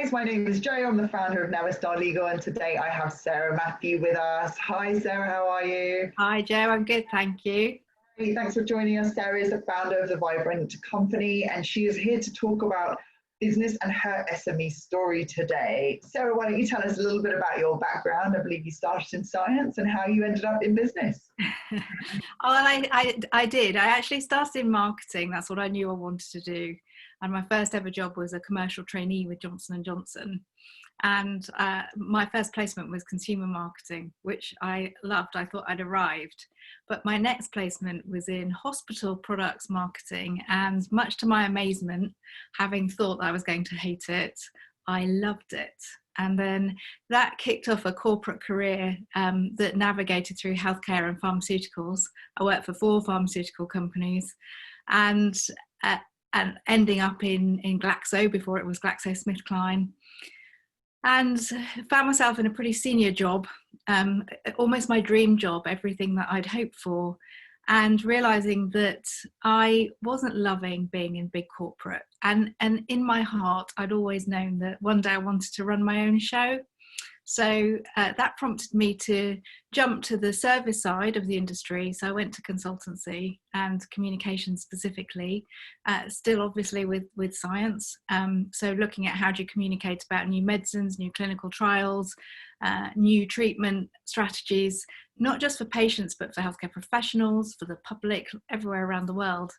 guys, my name is Jo. I'm the founder of NaviStar Legal, and today I have Sarah Matthew with us. Hi Sarah, how are you? Hi Jo, I'm good, thank you. Hey, thanks for joining us. Sarah is the founder of the Vibrant Company, and she is here to talk about business and her SME story today. Sarah, why don't you tell us a little bit about your background? I believe you started in science and how you ended up in business. I did. I actually started in marketing. That's what I knew I wanted to do. And my first ever job was a commercial trainee with Johnson & Johnson. And my first placement was consumer marketing, which I loved. I thought I'd arrived. But my next placement was in hospital products marketing. And much to my amazement, having thought that I was going to hate it, I loved it. And then that kicked off a corporate career that navigated through healthcare and pharmaceuticals. I worked for 4 pharmaceutical companies and ending up in Glaxo before it was GlaxoSmithKline. And found myself in a pretty senior job, almost my dream job, everything that I'd hoped for, and realizing that I wasn't loving being in big corporate. And in my heart, I'd always known that one day I wanted to run my own show. So that prompted me to jump to the service side of the industry. So I went to consultancy and communication specifically, still obviously with science. So looking at how do you communicate about new medicines, new clinical trials, new treatment strategies, not just for patients, but for healthcare professionals, for the public, everywhere around the world.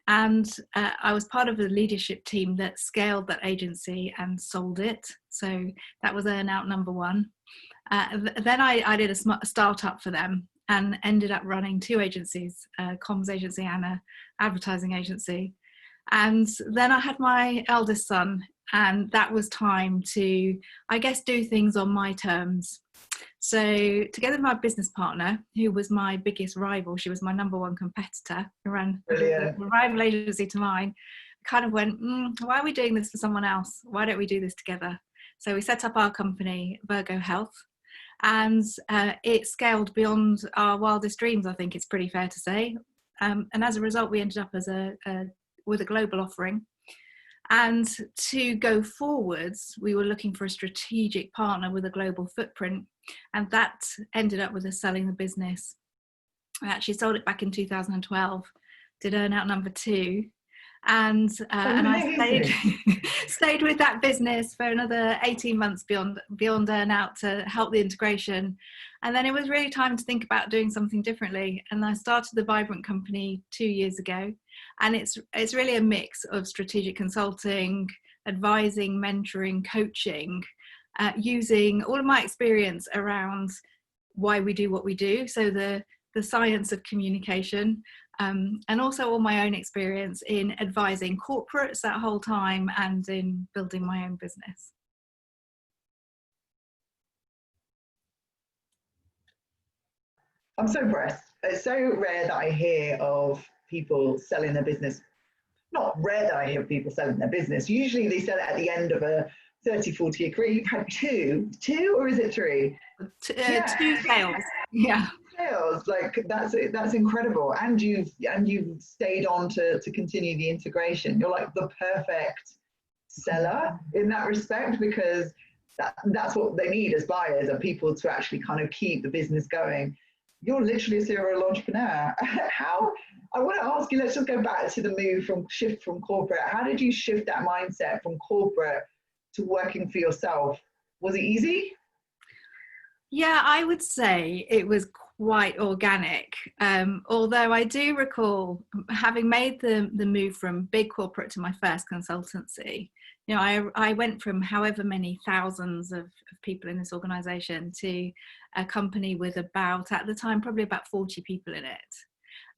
And I was part of the leadership team that scaled that agency and sold it. So that was earnout number 1. Then I did a startup for them and ended up running 2 agencies, a comms agency and an advertising agency. And then I had my eldest son, and that was time to, I guess, do things on my terms. So together with my business partner, who was my biggest rival, she was my number 1 competitor, who ran a rival agency to mine, kind of went, why are we doing this for someone else? Why don't we do this together? So we set up our company, Virgo Health, and it scaled beyond our wildest dreams, I think it's pretty fair to say. And as a result, we ended up with a global offering. And to go forwards, we were looking for a strategic partner with a global footprint. And that ended up with us selling the business. I actually sold it back in 2012, did earnout number 2. And I stayed with that business for another 18 months beyond earnout to help the integration. And then it was really time to think about doing something differently. And I started the Vibrant Company 2 years ago. And it's really a mix of strategic consulting, advising, mentoring, coaching, using all of my experience around why we do what we do. So the science of communication, and also all my own experience in advising corporates that whole time and in building my own business. I'm so impressed. It's so rare that I hear of people selling their business. Not rare that I hear people selling their business. Usually they sell it at the end of a 30, 40 year career. You've had two, or is it 3? 2 sales. Yeah. Sales, like that's incredible. And you've stayed on to continue the integration. You're like the perfect seller in that respect, because that's what they need as buyers, are people to actually kind of keep the business going. You're literally a serial entrepreneur. I want to ask you, let's just go back to the shift from corporate. How did you shift that mindset from corporate to working for yourself? Was it easy? Yeah, I would say it was quite organic. Although I do recall having made the move from big corporate to my first consultancy. You know, I went from however many thousands of people in this organization to a company with about, at the time, probably about 40 people in it.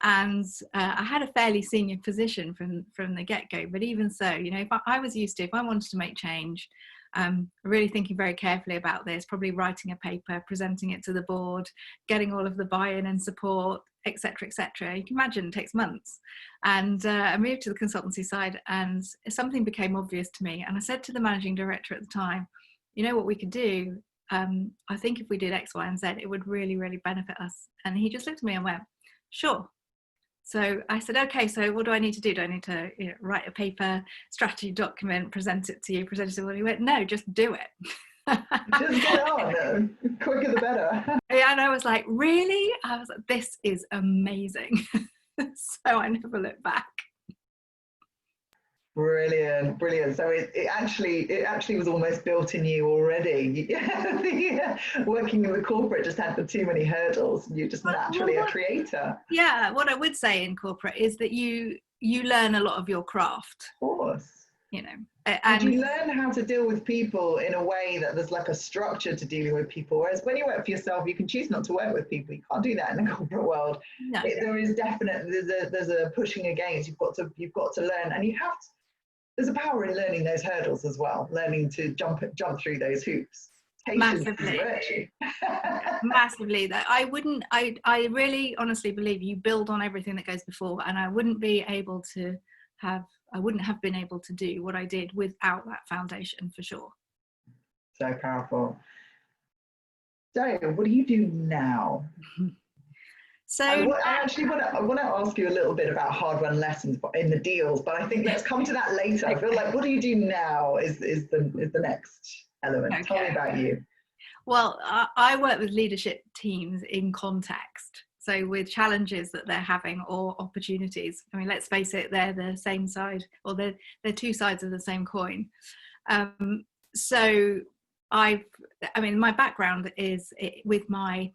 And I had a fairly senior position from the get-go, but even so, you know, if I wanted to make change, really thinking very carefully about this, probably writing a paper, presenting it to the board, getting all of the buy-in and support, etc., etc. You can imagine it takes months. And I moved to the consultancy side, and something became obvious to me. And I said to the managing director at the time, you know what we could do? I think if we did X, Y, and Z, it would really, really benefit us. And he just looked at me and went, sure. So I said, okay, so what do I need to do? Do I need to write a paper, strategy document, present it to you, present it to you? He went, no, just do it. Just get on. Quicker the better. And I was like, really? I was like, this is amazing. So I never looked back. Brilliant, brilliant. So it actually was almost built in you already. Working in the corporate just had too many hurdles. You're just naturally a creator. Yeah, what I would say in corporate is that you learn a lot of your craft. Of course. And you learn how to deal with people in a way that there's like a structure to dealing with people. Whereas when you work for yourself, you can choose not to work with people. You can't do that in the corporate world. No. There is definitely there's a pushing against. You've got to learn, and you have to. There's a power in learning those hurdles as well, learning to jump through those hoops. Massively. Massively. That I really honestly believe you build on everything that goes before, and I wouldn't have been able to do what I did without that foundation, for sure. So powerful. So what do you do now? So I want to ask you a little bit about hard-won lessons in the deals, but I think let's come to that later. I feel like what do you do now is the next element. Okay. Tell me about you. Well, I work with leadership teams in context. So with challenges that they're having or opportunities. I mean, let's face it, they're the same side, or they're two sides of the same coin. So my background is with my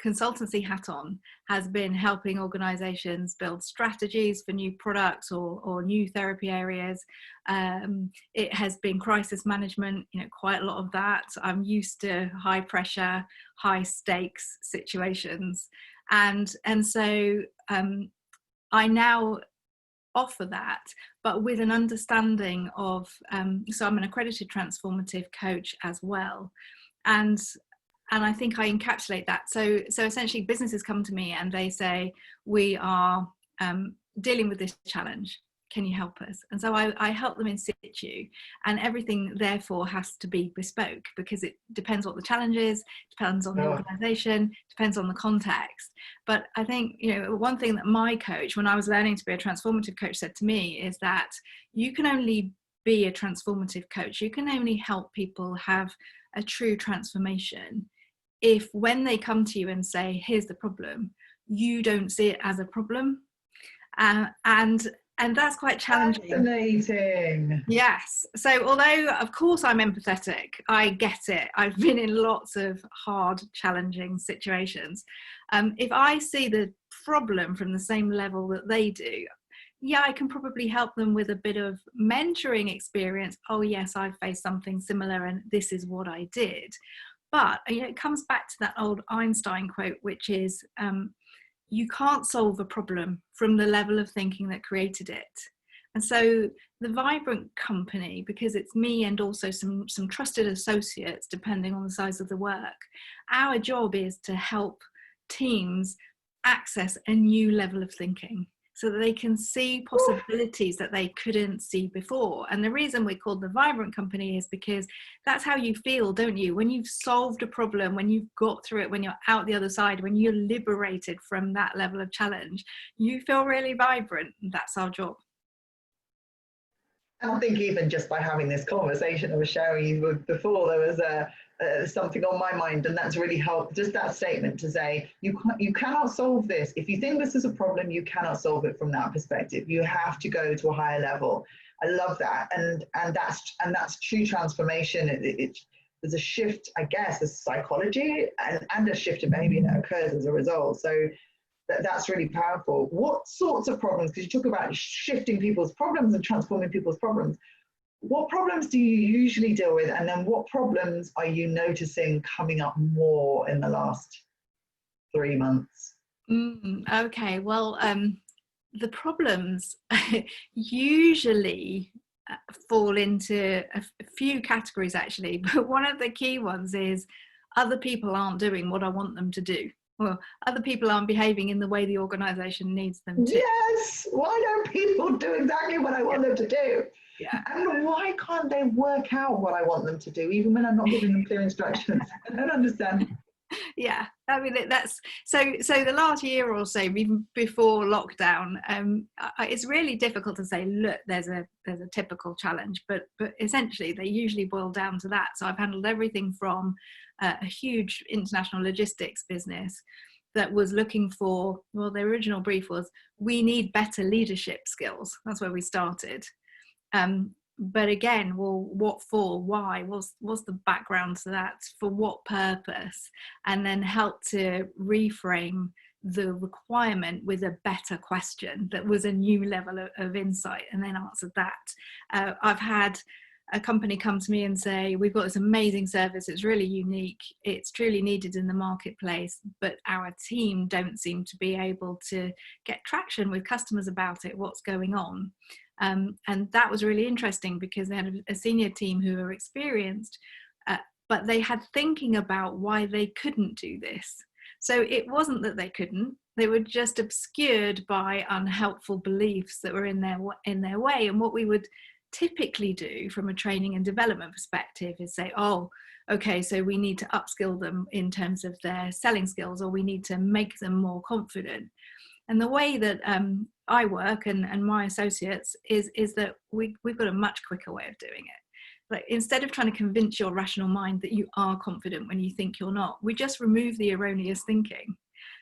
consultancy hat on has been helping organizations build strategies for new products or new therapy areas. It has been crisis management, quite a lot of that. I'm used to high pressure, high stakes situations. And so I now offer that, but with an understanding of, so I'm an accredited transformative coach as well. And I think I encapsulate that. So essentially businesses come to me and they say, we are dealing with this challenge. Can you help us? And so I help them in situ, and everything therefore has to be bespoke because it depends what the challenge is, depends on the organization, depends on the context. But I think, one thing that my coach, when I was learning to be a transformative coach, said to me is that you can only be a transformative coach. You can only help people have a true transformation if when they come to you and say, here's the problem, you don't see it as a problem. And that's quite challenging. Fascinating. Yes. So although, of course, I'm empathetic, I get it. I've been in lots of hard, challenging situations. If I see the problem from the same level that they do, I can probably help them with a bit of mentoring experience. Oh, yes, I've faced something similar and this is what I did. But it comes back to that old Einstein quote, which is, you can't solve a problem from the level of thinking that created it. And so the Vibrant company, because it's me and also some trusted associates, depending on the size of the work, our job is to help teams access a new level of thinking so that they can see possibilities that they couldn't see before. And the reason we're called the Vibrant company is because that's how you feel, don't you? When you've solved a problem, when you've got through it, when you're out the other side, when you're liberated from that level of challenge, you feel really vibrant. And that's our job. I think even just by having this conversation I was sharing you before, there was something on my mind, and that's really helped. Just that statement to say, you cannot solve this. If you think this is a problem, you cannot solve it from that perspective. You have to go to a higher level. I love that, and that's true transformation. There's a shift, I guess, as psychology, and a shift in behavior that occurs as a result. So that's really powerful. What sorts of problems, because you talk about shifting people's problems and transforming people's problems, what problems do you usually deal with? And then what problems are you noticing coming up more in the last 3 months? Okay, well, the problems usually fall into a few categories, actually. But one of the key ones is other people aren't doing what I want them to do. Well, other people aren't behaving in the way the organization needs them to. Yes, why don't people do exactly what I want them to do? Yeah. And why can't they work out what I want them to do, even when I'm not giving them clear instructions? I don't understand. Yeah, I mean that's so. So the last year or so, even before lockdown, it's really difficult to say. Look, there's a typical challenge, but essentially they usually boil down to that. So I've handled everything from a huge international logistics business that was looking for. Well, the original brief was we need better leadership skills. That's where we started. But again, well, what for? Why? What's the background to that? For what purpose? And then help to reframe the requirement with a better question that was a new level of insight, and then answered that. I've had a company come to me and say, we've got this amazing service, it's really unique, it's truly needed in the marketplace, but our team don't seem to be able to get traction with customers about it. What's going on? And that was really interesting because they had a senior team who were experienced, but they had thinking about why they couldn't do this. So it wasn't that they couldn't, they were just obscured by unhelpful beliefs that were in their way. And what we would typically do from a training and development perspective is say, oh, okay, so we need to upskill them in terms of their selling skills, or we need to make them more confident. And the way that I work and my associates is that we've got a much quicker way of doing it. Like, instead of trying to convince your rational mind that you are confident when you think you're not, we just remove the erroneous thinking.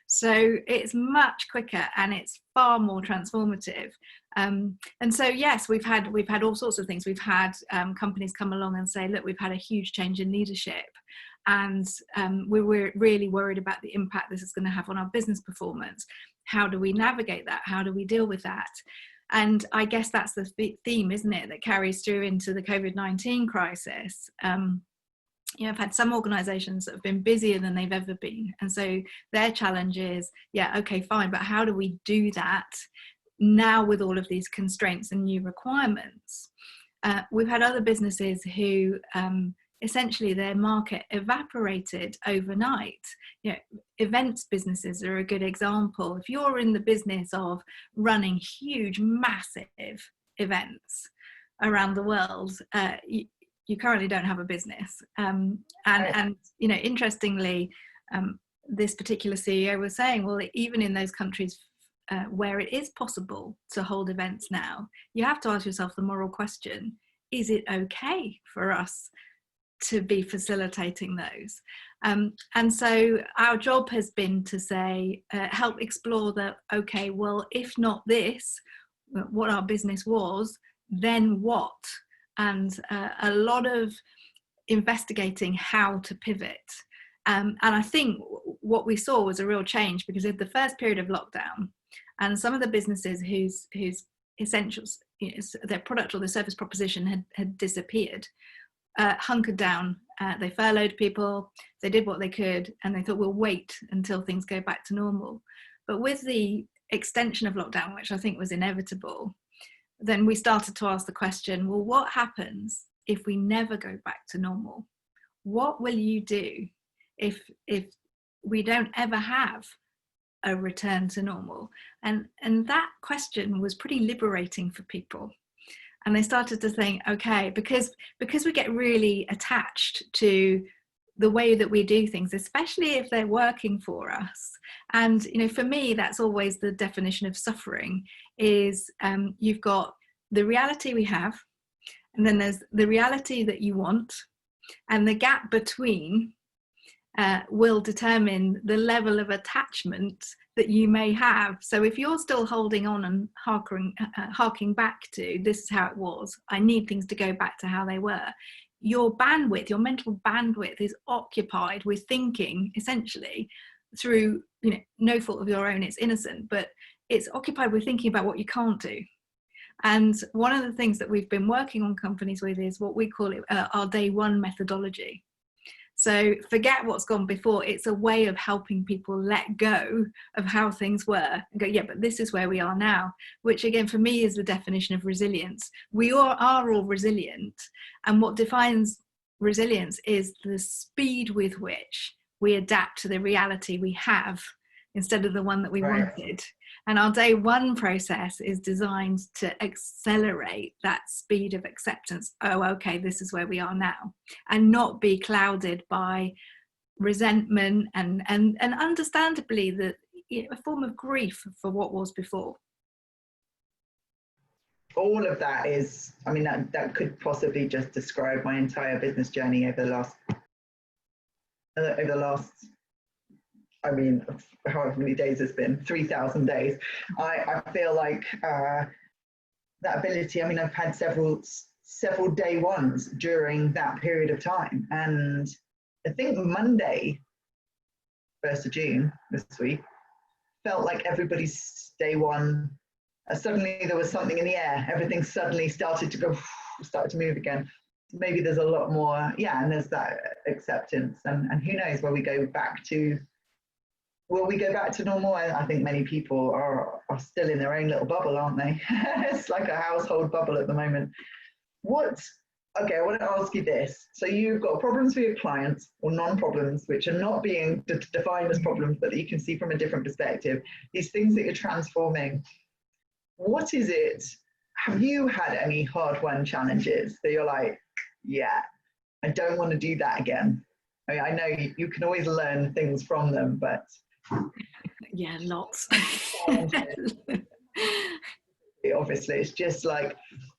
So it's much quicker and it's far more transformative. And so, yes, we've had all sorts of things. We've had companies come along and say, look, we've had a huge change in leadership, and we're really worried about the impact this is going to have on our business performance. How do we navigate that? How do we deal with that? And I guess that's the theme, isn't it, that carries through into the COVID-19 crisis. I've had some organizations that have been busier than they've ever been. And so their challenge is, yeah, okay, fine, but how do we do that now with all of these constraints and new requirements? We've had other businesses who essentially their market evaporated overnight. Events businesses are a good example. If you're in the business of running huge, massive events around the world, you currently don't have a business. And interestingly, this particular CEO was saying, well, even in those countries where it is possible to hold events now, you have to ask yourself the moral question, is it okay for us to be facilitating those? And so our job has been to say, help explore that, okay, well, if not this, what our business was, then what? And a lot of investigating how to pivot. And I think what we saw was a real change, because in the first period of lockdown, and some of the businesses whose essentials, their product or their service proposition had disappeared, hunkered down. They furloughed people, they did what they could, and they thought, we'll wait until things go back to normal. But with the extension of lockdown, which I think was inevitable, then we started to ask the question, well, what happens if we never go back to normal? What will you do if we don't ever have a return to normal? And that question was pretty liberating for people. And they started to think, okay, because we get really attached to the way that we do things, especially if they're working for us. And, for me, that's always the definition of suffering, is you've got the reality we have, and then there's the reality that you want, and the gap between will determine the level of attachment that you may have. So if you're still holding on and harking back to, this is how it was, I need things to go back to how they were, your bandwidth, your mental bandwidth is occupied with thinking, essentially, through no fault of your own, it's innocent, but it's occupied with thinking about what you can't do. And one of the things that we've been working on companies with is what we call it our day one methodology. So forget what's gone before. It's a way of helping people let go of how things were and go, yeah, but this is where we are now, which again, for me, is the definition of resilience. We are all resilient. And what defines resilience is the speed with which we adapt to the reality we have instead of the one that we wanted. And our day one process is designed to accelerate that speed of acceptance. Oh, okay, this is where we are now, and not be clouded by resentment, and understandably a form of grief for what was before. All of that is, I mean, that could possibly just describe my entire business journey over the last, I mean, however many days it's been, 3,000 days. I feel like that ability, I mean, I've had several day ones during that period of time. And I think Monday, 1st of June this week, felt like everybody's day one. Suddenly there was something in the air. Everything suddenly started to move again. Maybe there's a lot more, yeah, and there's that acceptance. And who knows where we go back to. Will we go back to normal? I think many people are still in their own little bubble, aren't they? It's like a household bubble at the moment. Okay, I want to ask you this. So you've got problems for your clients, or non-problems, which are not being defined as problems, but that you can see from a different perspective. These things that you're transforming. What is it? Have you had any hard-won challenges that you're like, yeah, I don't want to do that again? I mean, I know you can always learn things from them, but... Yeah, lots. Obviously, it's just like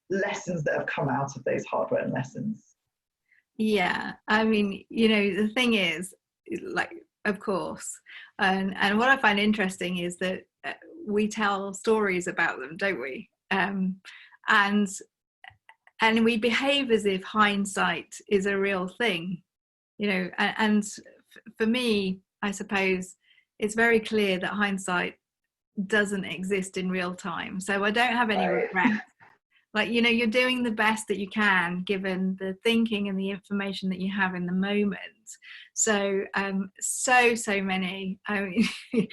lessons that have come out of those hard-won lessons. Yeah, I mean, you know, the thing is, like, of course, and what I find interesting is that we tell stories about them, don't we? And we behave as if hindsight is a real thing, you know. And for me, I suppose it's very clear that hindsight doesn't exist in real time. So I don't have any regrets. Like, you know, you're doing the best that you can given the thinking and the information that you have in the moment. So so many, I mean,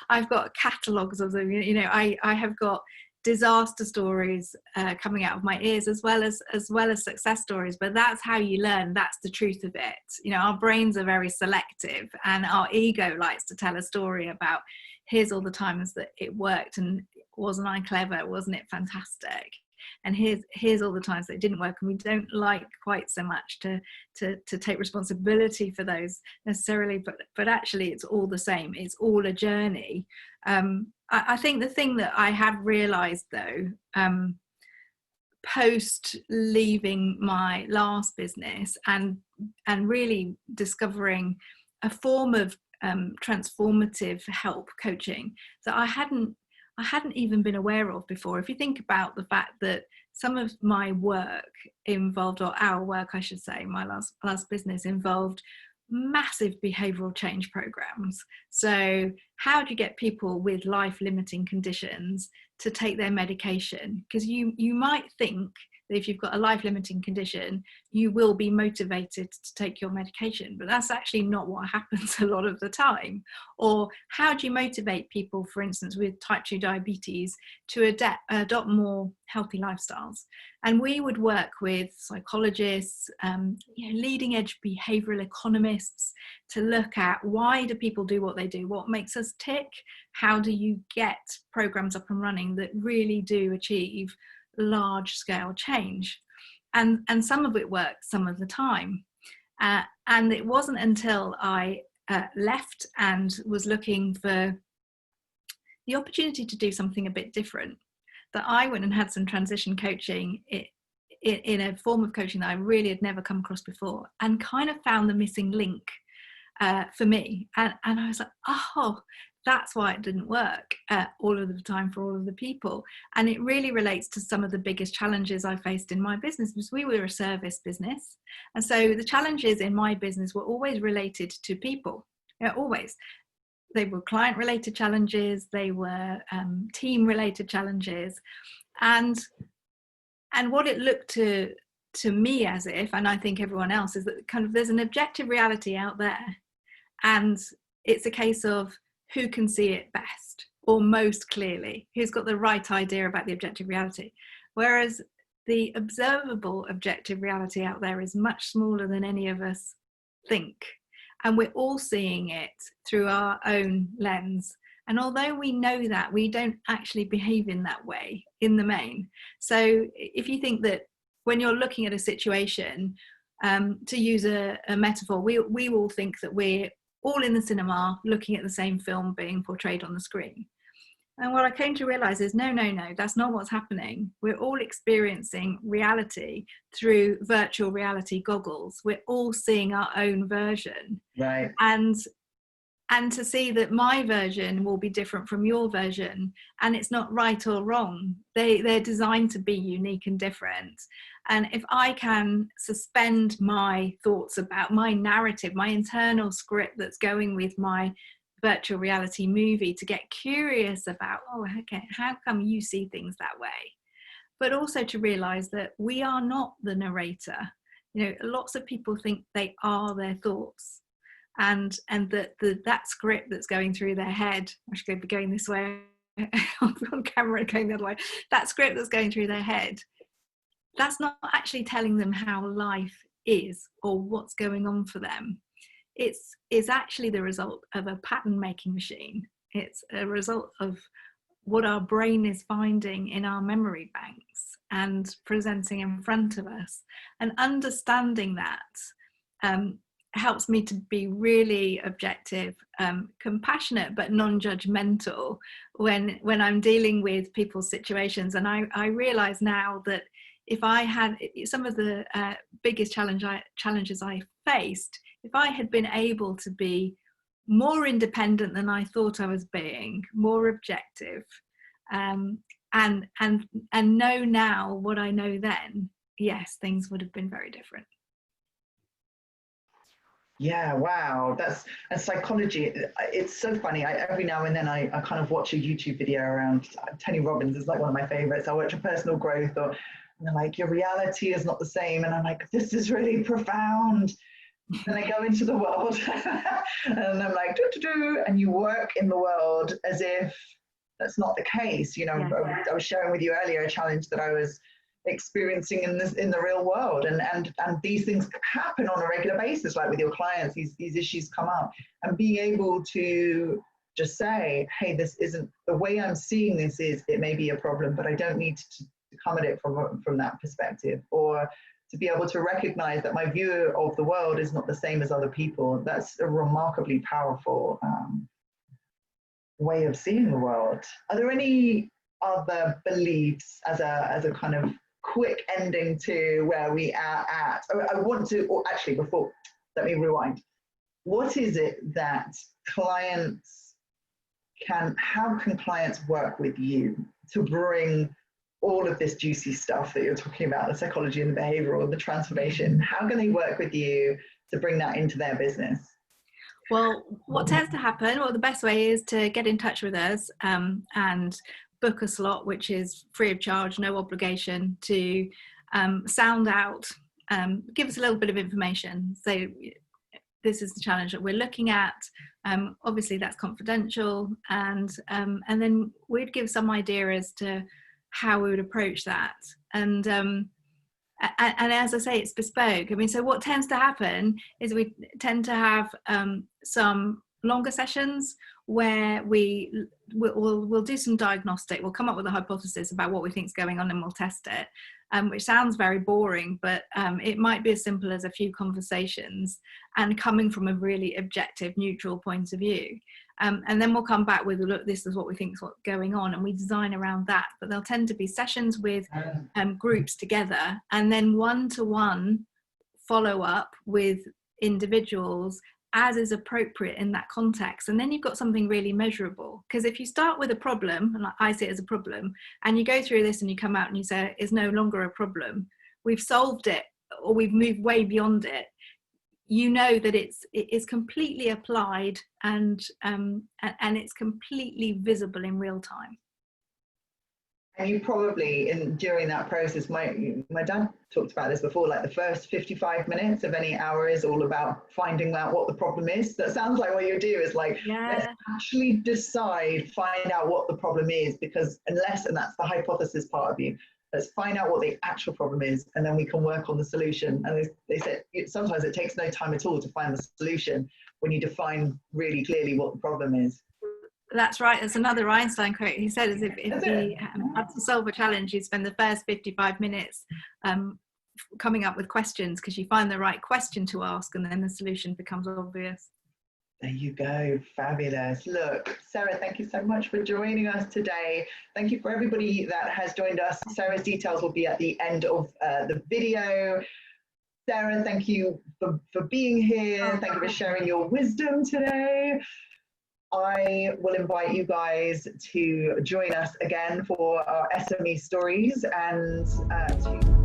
I've got catalogues of them, you know. I have got disaster stories coming out of my ears, as well as success stories. But that's how you learn. That's the truth of it. You know, our brains are very selective, and our ego likes to tell a story about, here's all the times that it worked, and wasn't I clever? Wasn't it fantastic? And here's all the times that it didn't work. And we don't like quite so much to take responsibility for those necessarily, but actually it's all the same. It's all a journey. I think the thing that I have realized, though, post leaving my last business and really discovering a form of transformative help coaching that I hadn't even been aware of before. If you think about the fact that some of my work involved, or our work, I should say, my last business involved massive behavioral change programs. So how do you get people with life-limiting conditions to take their medication? Because you might think that if you've got a life-limiting condition, you will be motivated to take your medication, but that's actually not what happens a lot of the time. Or how do you motivate people, for instance, with type 2 diabetes to adopt more healthy lifestyles? And we would work with psychologists, you know, leading edge behavioral economists, to look at, why do people do what they do? What makes us tick? How do you get programs up and running that really do achieve large scale change? And some of it worked some of the time, and it wasn't until I left and was looking for the opportunity to do something a bit different that I went and had some transition coaching in a form of coaching that I really had never come across before, and kind of found the missing link for me. And I was like, oh, that's why it didn't work all of the time for all of the people. And it really relates to some of the biggest challenges I faced in my business, because we were a service business. And so the challenges in my business were always related to people, you know, always. They were client-related challenges, they were team-related challenges. And what it looked to me as if, and I think everyone else, is that kind of there's an objective reality out there. And it's a case of who can see it best or most clearly, who's got the right idea about the objective reality. Whereas the observable objective reality out there is much smaller than any of us think. And we're all seeing it through our own lens. And although we know that, we don't actually behave in that way in the main. So if you think that when you're looking at a situation, To use a metaphor, we all think that we're all in the cinema looking at the same film being portrayed on the screen. And what I came to realize is no, that's not what's happening. We're all experiencing reality through virtual reality goggles. We're all seeing our own version. Right. And to see that my version will be different from your version, and it's not right or wrong. They're designed to be unique and different. And if I can suspend my thoughts about my narrative, my internal script that's going with my virtual reality movie, to get curious about, oh, okay, how come you see things that way? But also to realize that we are not the narrator. You know, lots of people think they are their thoughts. And that script that's going through their head, I should be going this way on camera, going the other way, that script that's going through their head, that's not actually telling them how life is or what's going on for them. It's actually the result of a pattern making machine. It's a result of what our brain is finding in our memory banks and presenting in front of us. And understanding that helps me to be really objective, compassionate, but non-judgmental when I'm dealing with people's situations. And I realize now that if I had some of the biggest challenges I faced, if I had been able to be more independent than I thought I was being, more objective, and know now what I know then, yes, things would have been very different. Yeah, wow. And psychology, it's so funny. Every now and then I kind of watch a YouTube video around Tony Robbins is like one of my favorites. I watch a personal growth, and they're like, your reality is not the same. And I'm like, this is really profound. Then I go into the world and I'm like, and you work in the world as if that's not the case. You know, yeah. I was sharing with you earlier a challenge that I was experiencing in the real world, and these things happen on a regular basis, like with your clients, these issues come up, and being able to just say, hey, this isn't the way I'm seeing this, is it may be a problem, but I don't need to come at it from that perspective, or to be able to recognize that my view of the world is not the same as other people. That's a remarkably powerful way of seeing the world. Are there any other beliefs as a kind of quick ending to where we are at? I want to, or actually before, let me rewind. What is it that clients how can clients work with you to bring all of this juicy stuff that you're talking about, the psychology and the behavioral, the transformation? How can they work with you to bring that into their business? Well, what tends to happen, the best way is to get in touch with us and book a slot, which is free of charge, no obligation, to sound out, give us a little bit of information. So this is the challenge that we're looking at. Obviously that's confidential, and then we'd give some idea as to how we would approach that. And as I say, it's bespoke. I mean, so what tends to happen is we tend to have some longer sessions where we'll do some diagnostic. We'll come up with a hypothesis about what we think is going on, and we'll test it, which sounds very boring, but it might be as simple as a few conversations and coming from a really objective, neutral point of view. And then we'll come back with, look, this is what we think is what's going on, and we design around that. But they'll tend to be sessions with groups together, and then one-to-one follow-up with individuals as is appropriate in that context. And then you've got something really measurable. Because if you start with a problem, and I see it as a problem, and you go through this and you come out and you say it's no longer a problem, we've solved it, or we've moved way beyond it, you know that it's completely applied and it's completely visible in real time. And you probably, during that process, my dad talked about this before, like the first 55 minutes of any hour is all about finding out what the problem is. That sounds like what you do is like, let's actually find out what the problem is, because and that's the hypothesis part of you. Let's find out what the actual problem is, and then we can work on the solution. And they said sometimes it takes no time at all to find the solution when you define really clearly what the problem is. That's right. There's another Einstein quote. He said, if he had to solve a challenge, you'd spend the first 55 minutes coming up with questions, because you find the right question to ask and then the solution becomes obvious. There you go. Fabulous. Look, Sarah, thank you so much for joining us today. Thank you for everybody that has joined us. Sarah's details will be at the end of the video. Sarah, thank you for being here. Thank you for sharing your wisdom today. I will invite you guys to join us again for our SME stories and to